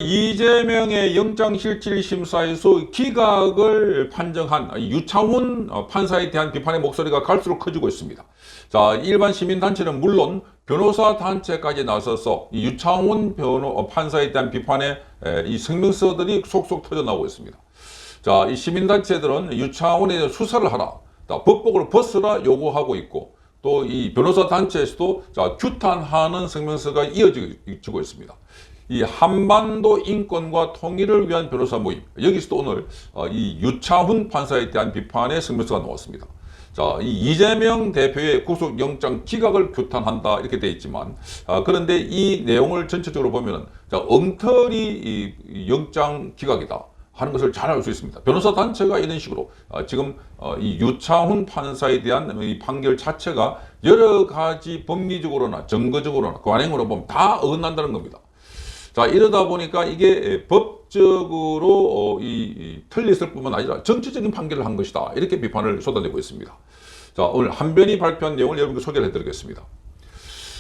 이재명의 영장실질심사에서 기각을 판정한 유창훈 판사에 대한 비판의 목소리가 갈수록 커지고 있습니다. 자, 일반 시민단체는 물론 변호사 단체까지 나서서 이 유창훈 판사에 대한 비판의 이 성명서들이 속속 터져나오고 있습니다. 자, 이 시민단체들은 유창훈에 대해 수사를 하라, 법복을 벗으라 요구하고 있고, 또 이 변호사 단체에서도 규탄하는 성명서가 이어지고 있습니다. 이 한반도 인권과 통일을 위한 변호사 모임, 여기서도 오늘 이 유창훈 판사에 대한 비판의 성명서가 나왔습니다. 자, 이 이재명 대표의 구속영장 기각을 규탄한다 이렇게 되어 있지만, 그런데 이 내용을 전체적으로 보면은 엉터리 이 영장 기각이다 하는 것을 잘 알 수 있습니다. 변호사 단체가 이런 식으로 지금 이 유창훈 판사에 대한 이 판결 자체가 여러 가지 법리적으로나 정거적으로나 관행으로 보면 다 어긋난다는 겁니다. 자, 이러다 보니까 이게 법적으로 틀렸을 뿐만 아니라 정치적인 판결을 한 것이다, 이렇게 비판을 쏟아내고 있습니다. 자, 오늘 한변이 발표한 내용을 여러분께 소개를 해드리겠습니다.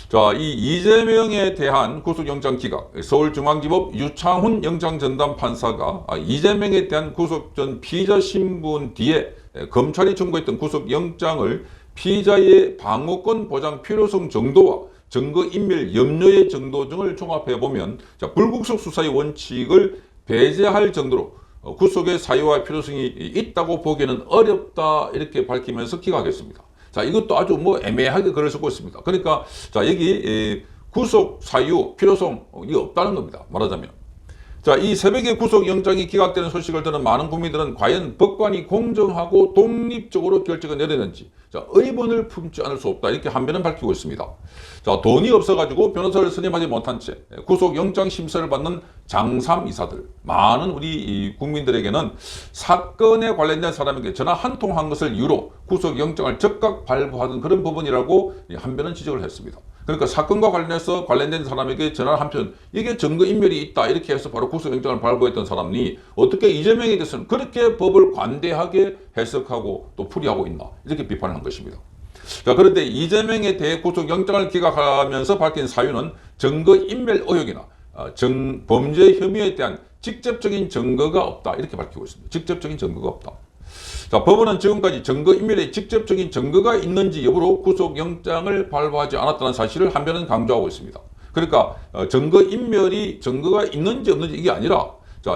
자, 이 이재명에 대한 구속영장 기각, 서울중앙지법 유창훈 영장전담 판사가 이재명에 대한 구속 전 피의자 신분 뒤에 검찰이 청구했던 구속영장을 피의자의 방어권 보장 필요성 정도와 증거인멸 염려의 정도 등을 종합해보면, 불구속 수사의 원칙을 배제할 정도로 구속의 사유와 필요성이 있다고 보기에는 어렵다, 이렇게 밝히면서 기각했습니다. 자, 이것도 아주 애매하게 글을 쓰고 있습니다. 그러니까 여기 구속 사유, 필요성이 없다는 겁니다, 말하자면. 자, 이 새벽에 구속영장이 기각되는 소식을 들은 많은 국민들은 과연 법관이 공정하고 독립적으로 결정을 내리는지 의문을 품지 않을 수 없다, 이렇게 한변은 밝히고 있습니다. 자, 돈이 없어가지고 변호사를 선임하지 못한 채 구속영장 심사를 받는 장삼이사들, 많은 우리 국민들에게는 사건에 관련된 사람에게 전화 한 통 한 것을 이유로 구속영장을 즉각 발부하던 그런 부분이라고 한변은 지적을 했습니다. 그러니까 사건과 관련해서 관련된 사람에게 전화 한 편, 이게 증거인멸이 있다 이렇게 해서 바로 구속영장을 발부했던 사람이 어떻게 이재명에 대해서는 그렇게 법을 관대하게 해석하고 또 풀이하고 있나, 이렇게 비판을 한 것입니다. 자, 그런데 이재명에 대해 구속영장을 기각하면서 밝힌 사유는 증거인멸 의혹이나 범죄 혐의에 대한 직접적인 증거가 없다, 이렇게 밝히고 있습니다. 직접적인 증거가 없다. 자, 법원은 지금까지 증거인멸에 직접적인 증거가 있는지 여부로 구속영장을 발부하지 않았다는 사실을 한변은 강조하고 있습니다. 그러니까 증거가 있는지 없는지 이게 아니라,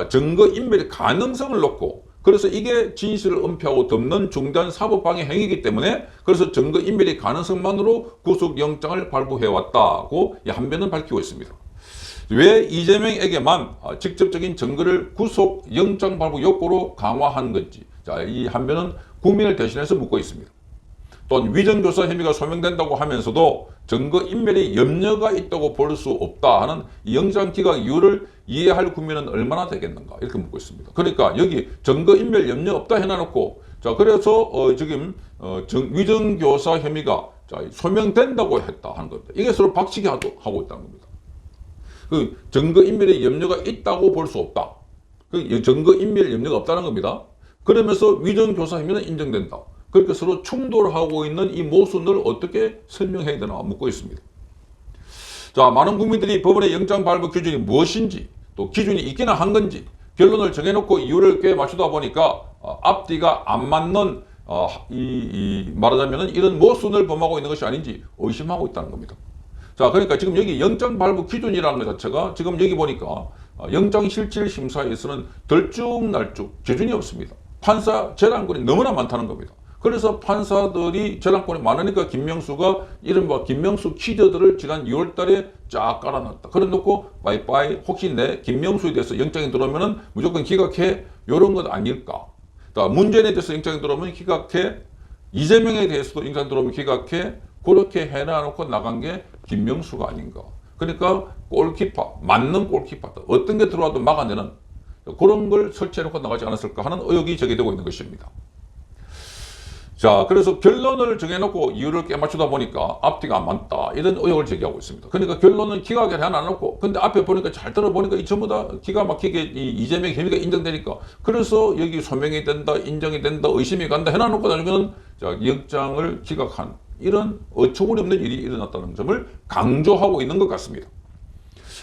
증거인멸의 가능성을 놓고, 그래서 이게 진실을 은폐하고 덮는 중대한 사법방해 행위이기 때문에 그래서 증거인멸의 가능성만으로 구속영장을 발부해왔다고 한변은 밝히고 있습니다. 왜 이재명에게만 직접적인 증거를 구속영장 발부 요구로 강화한 건지, 이 한변은 국민을 대신해서 묻고 있습니다. 또한 위정교사 혐의가 소명된다고 하면서도 증거인멸의 염려가 있다고 볼 수 없다 하는 이 영장기각 이유를 이해할 국민은 얼마나 되겠는가, 이렇게 묻고 있습니다. 그러니까 여기 증거인멸 염려 없다 해놔놓고, 그래서 지금 위정교사 혐의가 소명된다고 했다 하는 겁니다. 이게 서로 박치기 하고 있다는 겁니다. 그 증거인멸의 염려가 있다고 볼 수 없다, 그 증거인멸 염려가 없다는 겁니다. 그러면서 위정교사 혐의는 인정된다. 그렇게 서로 충돌하고 있는 이 모순을 어떻게 설명해야 되나 묻고 있습니다. 자, 많은 국민들이 법원의 영장 발부 기준이 무엇인지, 또 기준이 있기는 한 건지 결론을 정해놓고 이유를 꽤 맞추다 보니까 앞뒤가 안 맞는 말하자면 이런 모순을 범하고 있는 것이 아닌지 의심하고 있다는 겁니다. 자, 그러니까 지금 여기 영장 발부 기준이라는 것 자체가 지금 여기 보니까 영장실질심사에서는 들쭉날쭉 기준이 없습니다. 판사 재량권이 너무나 많다는 겁니다. 그래서 판사들이 재량권이 많으니까 김명수가 이른바 김명수 퀴즈들을 지난 2월 달에 쫙 깔아놨다. 그래 놓고 와이파이 혹시 내 김명수에 대해서 영장이 들어오면은 무조건 기각해, 요런 것 아닐까. 문재인에 대해서 영장이 들어오면 기각해, 이재명에 대해서도 영장이 들어오면 기각해, 그렇게 해놔놓고 나간 게 김명수가 아닌가. 그러니까 골키퍼, 맞는 골키퍼, 어떤 게 들어와도 막아내는 그런 걸 설치해놓고 나가지 않았을까 하는 의혹이 제기되고 있는 것입니다. 자, 그래서 결론을 정해놓고 이유를 깨맞추다 보니까 앞뒤가 안 맞다, 이런 의혹을 제기하고 있습니다. 그러니까 결론은 기각을 해놔놓고, 근데 앞에 보니까 잘 들어보니까 이 전부 다 기가 막히게 이재명 혐의가 인정되니까, 그래서 여기 소명이 된다, 인정이 된다, 의심이 간다 해놔놓고 나중에는 영장을 기각한, 이런 어처구니 없는 일이 일어났다는 점을 강조하고 있는 것 같습니다.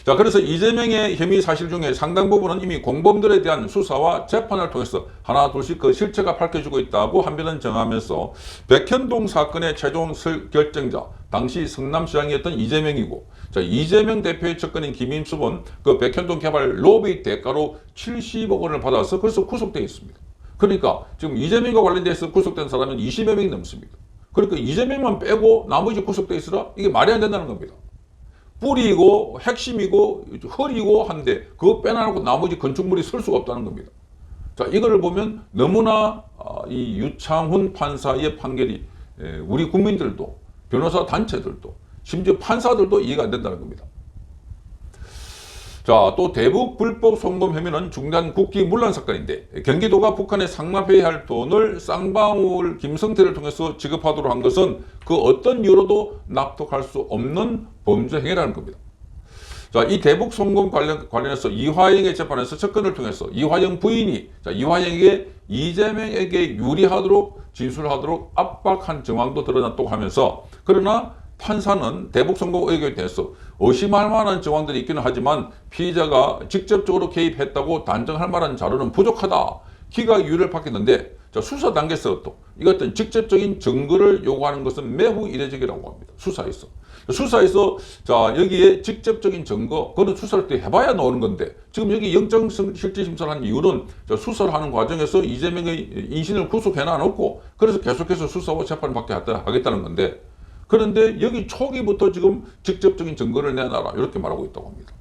자, 그래서 이재명의 혐의 사실 중에 상당 부분은 이미 공범들에 대한 수사와 재판을 통해서 하나 둘씩 그 실체가 밝혀지고 있다고 한변은 정하면서 백현동 사건의 최종 결정자, 당시 성남시장이었던 이재명이고, 자, 이재명 대표의 측근인 김인숙은 그 백현동 개발 로비 대가로 70억 원을 받아서 그래서 구속되어 있습니다. 그러니까 지금 이재명과 관련돼서 구속된 사람은 20여 명이 넘습니다. 그러니까 이재명만 빼고 나머지 구속되어 있으라 이게 말이 안 된다는 겁니다. 뿌리고 핵심이고 허리고 한데 그거 빼놔놓고 나머지 건축물이 설 수가 없다는 겁니다. 자, 이거를 보면 너무나 이 유창훈 판사의 판결이 우리 국민들도 변호사 단체들도 심지어 판사들도 이해가 안 된다는 겁니다. 자, 또 대북 불법 송금 혐의는 중단 국기 문란 사건인데 경기도가 북한에 상납해야 할 돈을 쌍방울 김성태를 통해서 지급하도록 한 것은 그 어떤 이유로도 납득할 수 없는 범죄 행위라는 겁니다. 자, 이 대북 송금 관련해서 이화영의 재판에서 접근을 통해서 이화영 부인이 이화영에게 이재명에게 유리하도록 진술하도록 압박한 정황도 드러났다고 하면서, 그러나 판사는 대북 송금 의혹에 대해서 의심할 만한 정황들이 있기는 하지만 피의자가 직접적으로 개입했다고 단정할 만한 자료는 부족하다, 기각 이유를 밝혔는데, 자, 수사 단계에서 또 이 같은 직접적인 증거를 요구하는 것은 매우 이례적이라고 합니다. 수사에서 자, 여기에 직접적인 증거, 그거는 수사를 때 해봐야 나오는 건데, 지금 여기 영장 실질 심사를 한 이유는 수사를 하는 과정에서 이재명의 인신을 구속해 놔놓고 그래서 계속해서 수사와 재판을 받게 하겠다는 건데, 그런데 여기 초기부터 지금 직접적인 증거를 내놔라 이렇게 말하고 있다고 합니다.